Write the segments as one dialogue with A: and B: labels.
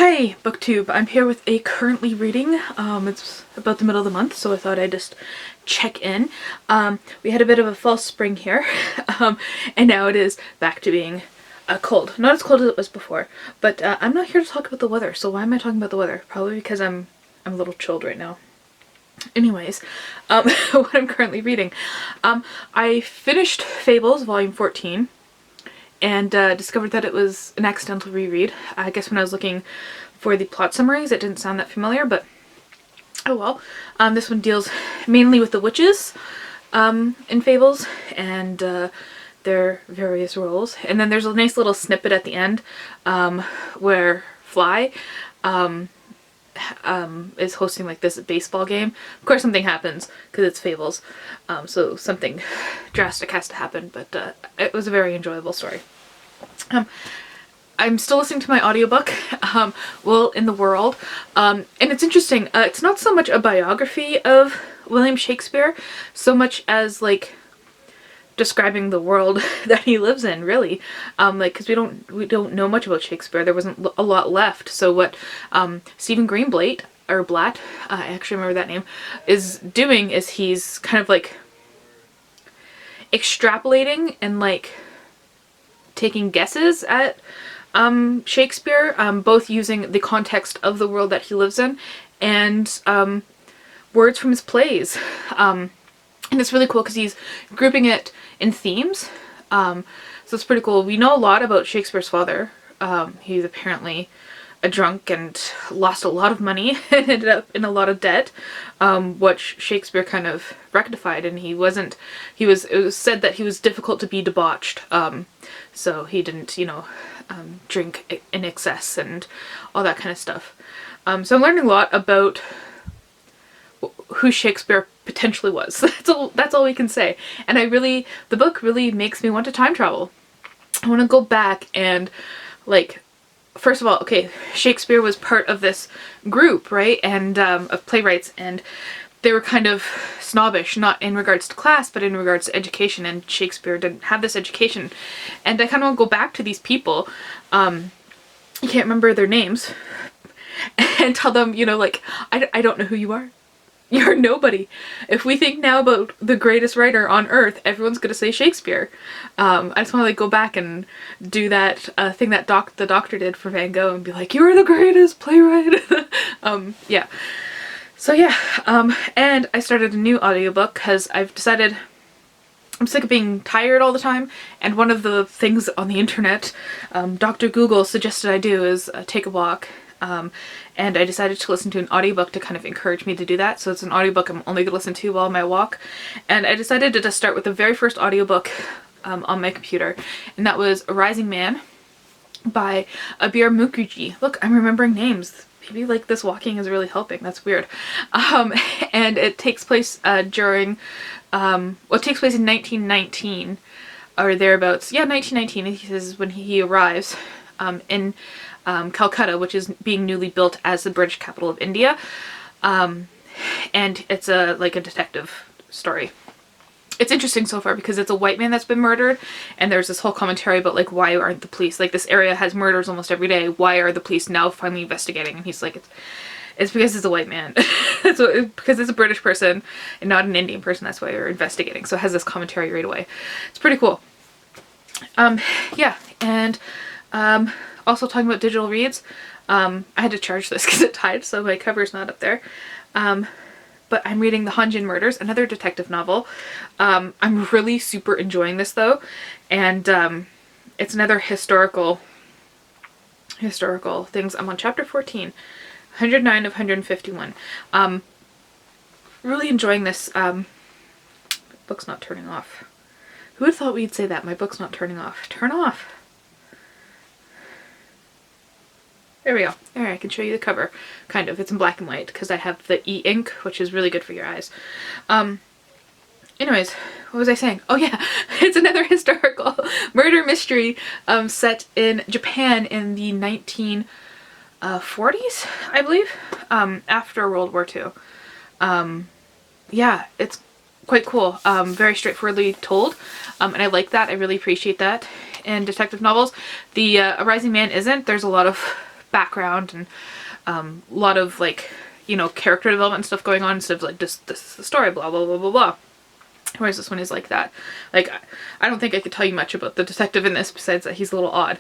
A: Hi, BookTube. I'm here with a currently reading. It's about the middle of the month, so I thought I'd just check in. We had a bit of a false spring here, and now it is back to being cold. Not as cold as it was before, but I'm not here to talk about the weather, so why am I talking about the weather? Probably because I'm a little chilled right now. Anyways, what I'm currently reading. I finished Fables, volume 14. And discovered that it was an accidental reread. I guess when I was looking for the plot summaries it didn't sound that familiar, but oh well. This one deals mainly with the witches in Fables and their various roles. And then there's a nice little snippet at the end where Fly is hosting like this baseball game. Of course something happens because it's Fables, so something drastic has to happen, but it was a very enjoyable story. I'm still listening to my audiobook, Will in the World, and it's interesting. It's not so much a biography of William Shakespeare so much as like describing the world that he lives in, really. Like, because we don't know much about Shakespeare. There wasn't a lot left. So what Stephen Greenblatt, or Blatt, I actually remember that name, is doing is he's kind of like extrapolating and like taking guesses at Shakespeare, both using the context of the world that he lives in and words from his plays. And it's really cool because he's grouping it in themes. So it's pretty cool. We know a lot about Shakespeare's father. He's apparently a drunk and lost a lot of money and ended up in a lot of debt, which Shakespeare kind of rectified, and it was said that he was difficult to be debauched, so he didn't, drink in excess and all that kind of stuff. So I'm learning a lot about who Shakespeare potentially was. That's all we can say. And the book really makes me want to time travel. I want to go back and, like, first of all, okay, Shakespeare was part of this group, right, and of playwrights, and they were kind of snobbish, not in regards to class, but in regards to education, and Shakespeare didn't have this education. And I kind of want to go back to these people, I can't remember their names, and tell them, like, I don't know who you are. You're nobody. If we think now about the greatest writer on earth, everyone's gonna say Shakespeare. I just want to like go back and do that thing that the doctor did for Van Gogh and be like, "You are the greatest playwright." Yeah. So yeah, and I started a new audiobook because I've decided I'm sick of being tired all the time, and one of the things on the internet Dr. Google suggested I do is take a walk. And I decided to listen to an audiobook to kind of encourage me to do that. So it's an audiobook I'm only going to listen to while on my walk. And I decided to just start with the very first audiobook on my computer. And that was A Rising Man by Abir Mukherjee. Look, I'm remembering names. Maybe like this walking is really helping. That's weird. And it takes place it takes place in 1919 or thereabouts. Yeah, 1919. He says when he arrives in Calcutta, which is being newly built as the British capital of India, and it's like a detective story. It's interesting so far because it's a white man that's been murdered, and there's this whole commentary about like, why aren't the police, like, this area has murders almost every day, why are the police now finally investigating? And he's like, it's because it's a white man. Because it's a British person and not an Indian person, that's why they're investigating. So it has this commentary right away. It's pretty cool. Yeah, and also talking about digital reads, I had to charge this because it died, so my cover's not up there. But I'm reading The Honjin Murders, another detective novel. I'm really super enjoying this though, and it's another historical things. I'm on chapter 14, 109 of 151. Really enjoying this. Book's not turning off. Who would have thought we'd say that? My book's not turning off. Turn off. There we go. Alright, I can show you the cover. Kind of. It's in black and white because I have the e-ink, which is really good for your eyes. Anyways, what was I saying? Oh yeah, it's another historical murder mystery set in Japan in the 1940s, I believe, after World War II. Yeah, it's quite cool. Very straightforwardly told, and I like that. I really appreciate that in detective novels. The A Rising Man isn't. There's a lot of background and a lot of like, you know, character development stuff going on instead of like just this is the story, blah blah blah blah blah. Whereas this one is like that. Like, I don't think I could tell you much about the detective in this besides that he's a little odd.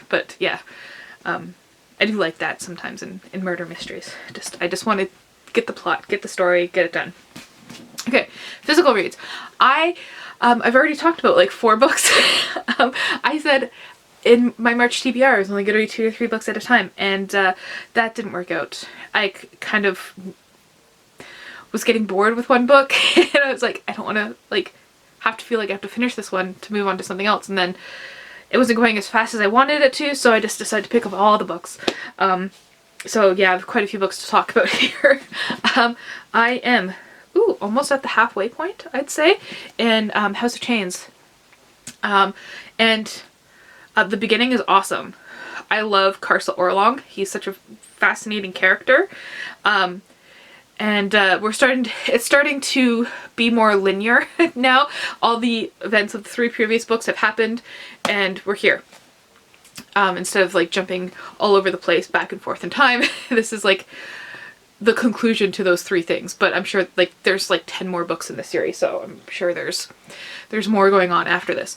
A: But yeah, I do like that sometimes in murder mysteries. I just want to get the plot, get the story, get it done. Okay, physical reads. I've already talked about like 4 books. I said in my March TBR I was only going to read 2 or 3 books at a time, and that didn't work out. I kind of was getting bored with one book and I was like, I don't want to like have to feel like I have to finish this one to move on to something else, and then it wasn't going as fast as I wanted it to, so I just decided to pick up all the books. So yeah, I have quite a few books to talk about here. I am almost at the halfway point, I'd say, in House of Chains. And the beginning is awesome. I love Carcel Orlong. He's such a fascinating character. And it's starting to be more linear now. All the events of the 3 previous books have happened and we're here. Instead of like jumping all over the place back and forth in time, this is like the conclusion to those 3 things. But I'm sure like there's like 10 more books in the series, so I'm sure there's more going on after this.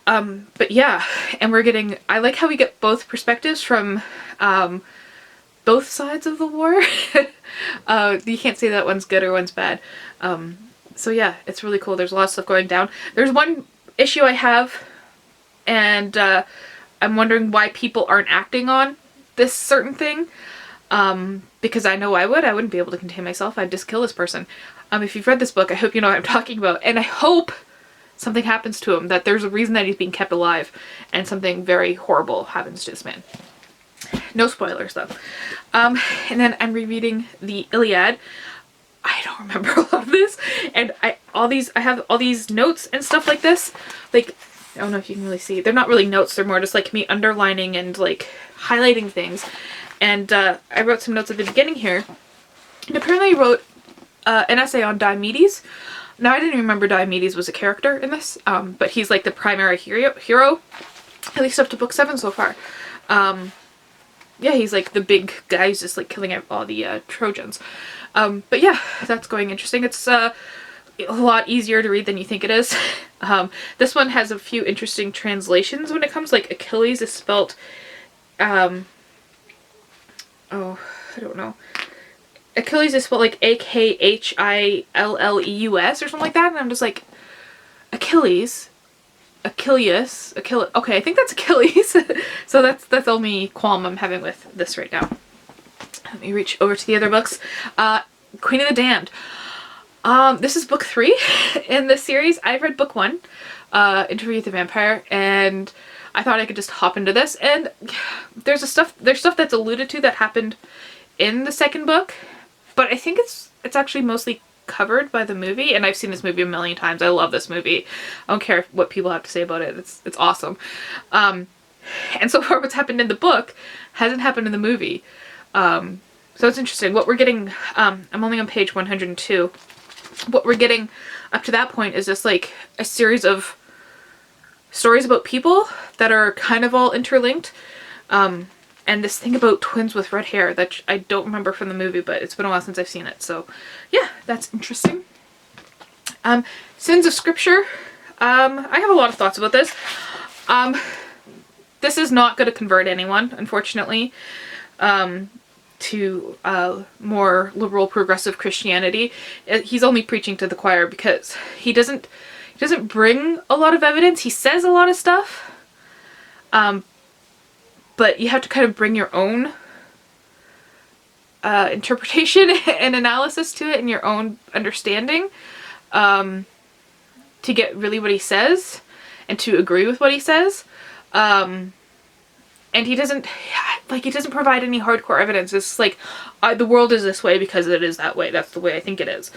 A: But yeah, and I like how we get both perspectives from both sides of the war. You can't say that one's good or one's bad. So yeah, it's really cool. There's a lot of stuff going down. There's one issue I have, and I'm wondering why people aren't acting on this certain thing. Because I know I wouldn't be able to contain myself. I'd just kill this person. If you've read this book, I hope you know what I'm talking about. And I hope something happens to him, that there's a reason that he's being kept alive, and something very horrible happens to this man. No spoilers though. And then I'm rereading the Iliad. I don't remember a lot of this, and I have all these notes and stuff like this. Like, I don't know if you can really see. They're not really notes. They're more just like me underlining and like highlighting things. And I wrote some notes at the beginning here. And apparently I wrote an essay on Diomedes. Now, I didn't remember Diomedes was a character in this, but he's like the primary hero, at least up to book 7 so far. Yeah, he's like the big guy who's just like killing all the Trojans. But yeah, that's going interesting. It's a lot easier to read than you think it is. This one has a few interesting translations when it comes, like Achilles is spelt, I don't know. Achilles is spelled like Akhilleus or something like that, and I'm just like, Achilles? Okay, I think that's Achilles. So that's the only qualm I'm having with this right now. Let me reach over to the other books. Queen of the Damned. This is book 3 in this series. I've read book 1, Interview with the Vampire, and I thought I could just hop into this. And there's stuff that's alluded to that happened in the second book, but I think it's actually mostly covered by the movie, and I've seen this movie a million times. I love this movie. I don't care what people have to say about it. It's awesome. And so far what's happened in the book hasn't happened in the movie. So it's interesting. What we're getting, I'm only on page 102. What we're getting up to that point is just like a series of stories about people that are kind of all interlinked. And this thing about twins with red hair that I don't remember from the movie, but it's been a while since I've seen it. So yeah, that's interesting. Sins of Scripture. I have a lot of thoughts about this. This is not going to convert anyone, unfortunately, to more liberal progressive Christianity. He's only preaching to the choir because he doesn't bring a lot of evidence. He says a lot of stuff. But you have to kind of bring your own interpretation and analysis to it and your own understanding to get really what he says and to agree with what he says. And he doesn't provide any hardcore evidence. It's like, the world is this way because it is that way. That's the way I think it is.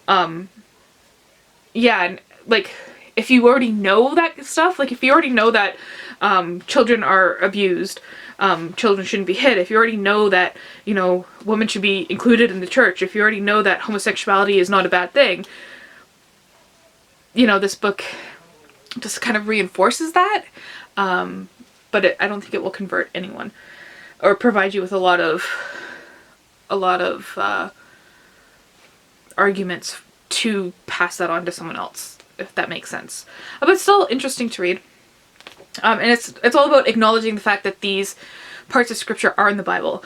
A: Yeah, and like, if you already know that stuff, like if you already know that children are abused, children shouldn't be hit, if you already know that, you know, women should be included in the church, if you already know that homosexuality is not a bad thing, you know, this book just kind of reinforces that, but I don't think it will convert anyone. or provide you with a lot of arguments to pass that on to someone else, if that makes sense. But it's still interesting to read. And it's all about acknowledging the fact that these parts of scripture are in the Bible,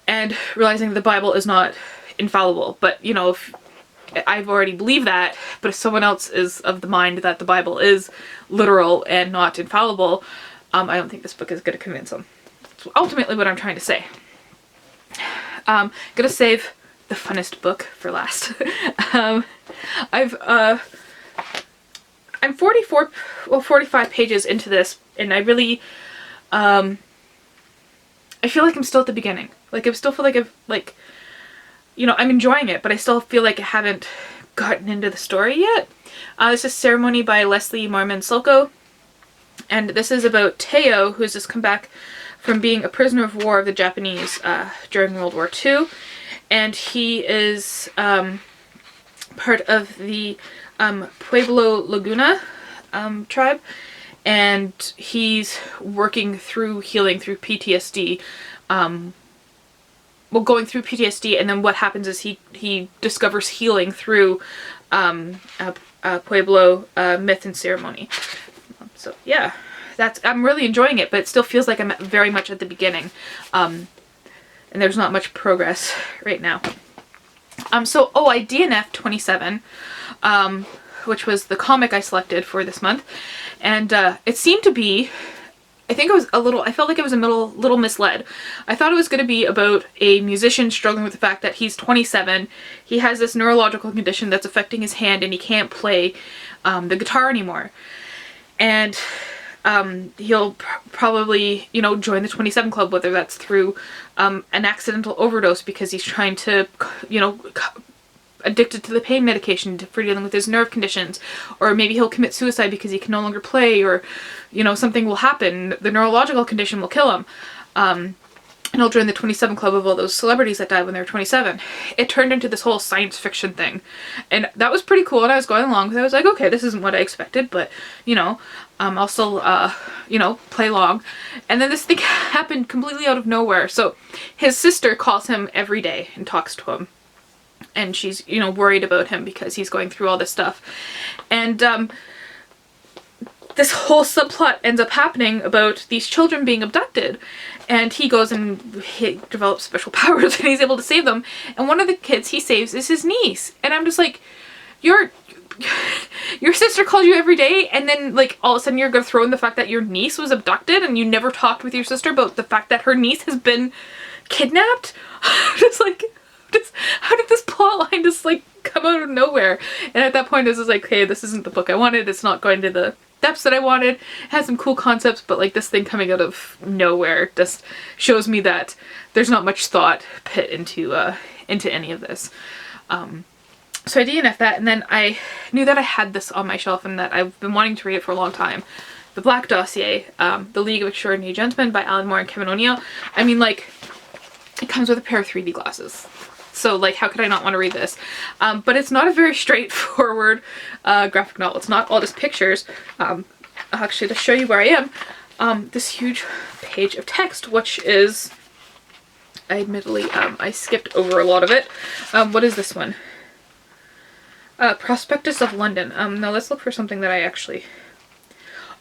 A: and realizing the Bible is not infallible. But, you know, if I've already believed that, but if someone else is of the mind that the Bible is literal and not infallible, I don't think this book is going to convince them. That's ultimately what I'm trying to say. Gonna save the funnest book for last. I'm 45 pages into this, and I really, I feel like I'm still at the beginning. Like, I still feel like you know, I'm enjoying it, but I still feel like I haven't gotten into the story yet. This is Ceremony by Leslie Marmon Silko, and this is about Teo, who's just come back from being a prisoner of war of the Japanese during World War II, and he is part of the Pueblo Laguna tribe, and he's working through healing through PTSD. Well, going through PTSD, and then what happens is he discovers healing through Pueblo myth and ceremony. So yeah, I'm really enjoying it, but it still feels like I'm very much at the beginning, and there's not much progress right now. I DNF 27, which was the comic I selected for this month, and it seemed to be, I felt like it was a little misled. I thought it was going to be about a musician struggling with the fact that he's 27, he has this neurological condition that's affecting his hand, and he can't play the guitar anymore. And he'll probably, you know, join the 27 Club, whether that's through an accidental overdose because he's trying to, you know, addicted to the pain medication for dealing with his nerve conditions, or maybe he'll commit suicide because he can no longer play, or, you know, something will happen, the neurological condition will kill him, and he'll join the 27 Club of all those celebrities that died when they were 27. It turned into this whole science fiction thing, and that was pretty cool, and I was going along with it. I was like, okay, this isn't what I expected, but, you know, I'll still, you know, play along. And then this thing happened completely out of nowhere. So his sister calls him every day and talks to him, and she's, you know, worried about him because he's going through all this stuff. And this whole subplot ends up happening about these children being abducted, and he goes and he develops special powers and he's able to save them. And one of the kids he saves is his niece. And I'm just like, your sister called you every day, and then, like, all of a sudden you're gonna throw in the fact that your niece was abducted and you never talked with your sister about the fact that her niece has been kidnapped? Just like, how did this plot line just, like, come out of nowhere? And at that point I was like, hey, this isn't the book I wanted. It's not going to the depths that I wanted. It has some cool concepts, but, like, this thing coming out of nowhere just shows me that there's not much thought put into any of this. So I DNF'd that, and then I knew that I had this on my shelf and that I've been wanting to read it for a long time. The Black Dossier, The League of Extraordinary Gentlemen by Alan Moore and Kevin O'Neill. I mean, like, it comes with a pair of 3D glasses. So, like, how could I not want to read this? But it's not a very straightforward graphic novel. It's not all just pictures. Actually, to show you where I am, this huge page of text, which is, admittedly, I skipped over a lot of it. What is this one? Prospectus of London. Now let's look for something that I actually...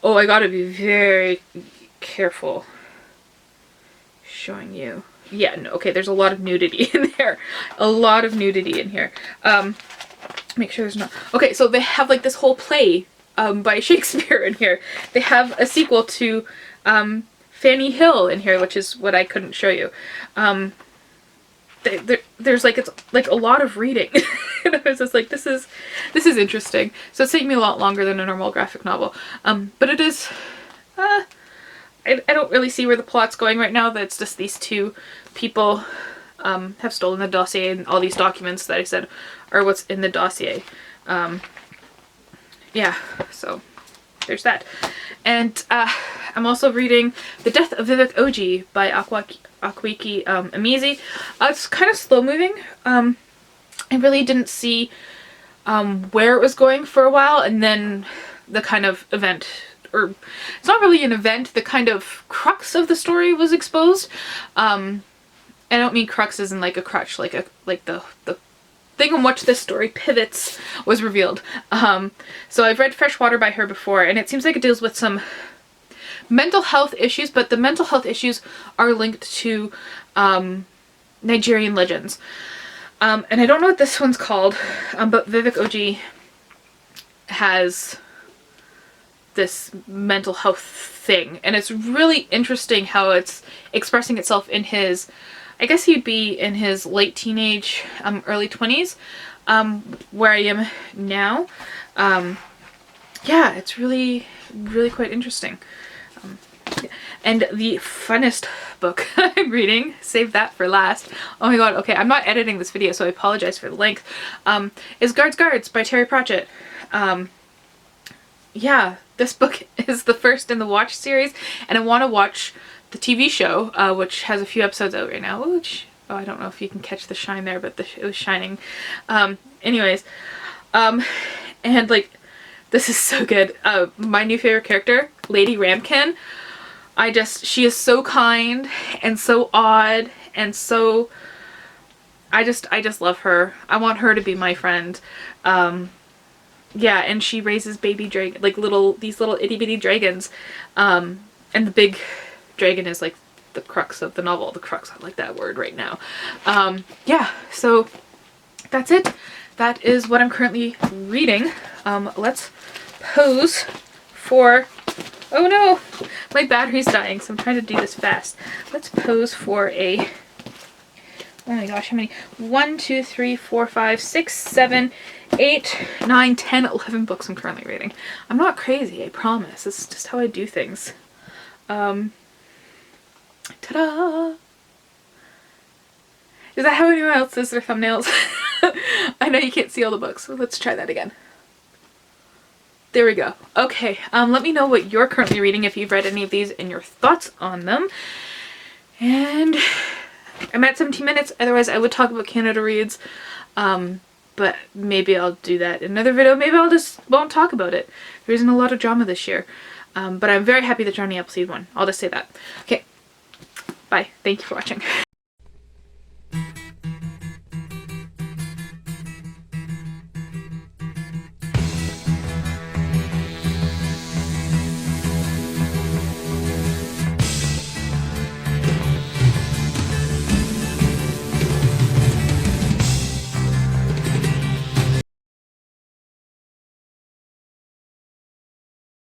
A: Oh, I gotta be very careful showing you. Yeah, no, okay, there's a lot of nudity in there. A lot of nudity in here. Make sure there's not... Okay, so they have, like, this whole play by Shakespeare in here. They have a sequel to Fanny Hill in here, which is what I couldn't show you. There's, like, it's like a lot of reading. And I was just like, this is interesting. So it's taking me a lot longer than a normal graphic novel. But it is, I don't really see where the plot's going right now. That's just these two people have stolen the dossier, and all these documents that I said are what's in the dossier. Yeah, so there's that. And I'm also reading The Death of Vivek Oji by Akwaeke Emezi. It's kind of slow moving. I really didn't see where it was going for a while, and then the kind of event or it's not really an event, the kind of crux of the story was exposed. I don't mean crux as in like a crutch, like the thing on which this story pivots was revealed. So I've read Freshwater by her before, and it seems like it deals with some mental health issues, but the mental health issues are linked to Nigerian legends. And I don't know what this one's called, but Vivek OG has this mental health thing, and it's really interesting how it's expressing itself in his, I guess he'd be in his late teenage, early 20s, where I am now. Yeah, it's really quite interesting. And the funnest book I'm reading, save that for last. Oh my god, okay, I'm not editing this video, so I apologize for the length, is Guards by Terry Pratchett. Yeah, this book is the first in the Watch series, and I want to watch the TV show, which has a few episodes out right now, which, oh, I don't know if you can catch the shine there, but it was shining. Anyways, and like, this is so good. My new favorite character, Lady Ramkin, she is so kind and so odd and so, I just love her. I want her to be my friend. Yeah, and she raises baby dragon, like these little itty bitty dragons. And the big dragon is like the crux of the novel. The crux, I like that word right now. Yeah, so that's it. That is what I'm currently reading. Let's pose for, oh no, my battery's dying, so I'm trying to do this fast. Let's pose for a, oh my gosh, how many? 1, 2, 3, 4, 5, 6, 7, 8, 9, 10, 11 books I'm currently reading. I'm not crazy, I promise. This is just how I do things. Ta-da! Is that how anyone else does their thumbnails? I know you can't see all the books, so let's try that again. There we go. Okay, let me know what you're currently reading, if you've read any of these, and your thoughts on them. And I'm at 17 minutes, otherwise I would talk about Canada Reads, but maybe I'll do that in another video. Maybe I'll just won't talk about it. There isn't a lot of drama this year, but I'm very happy that Johnny Appleseed won. I'll just say that. Okay, bye. Thank you for watching.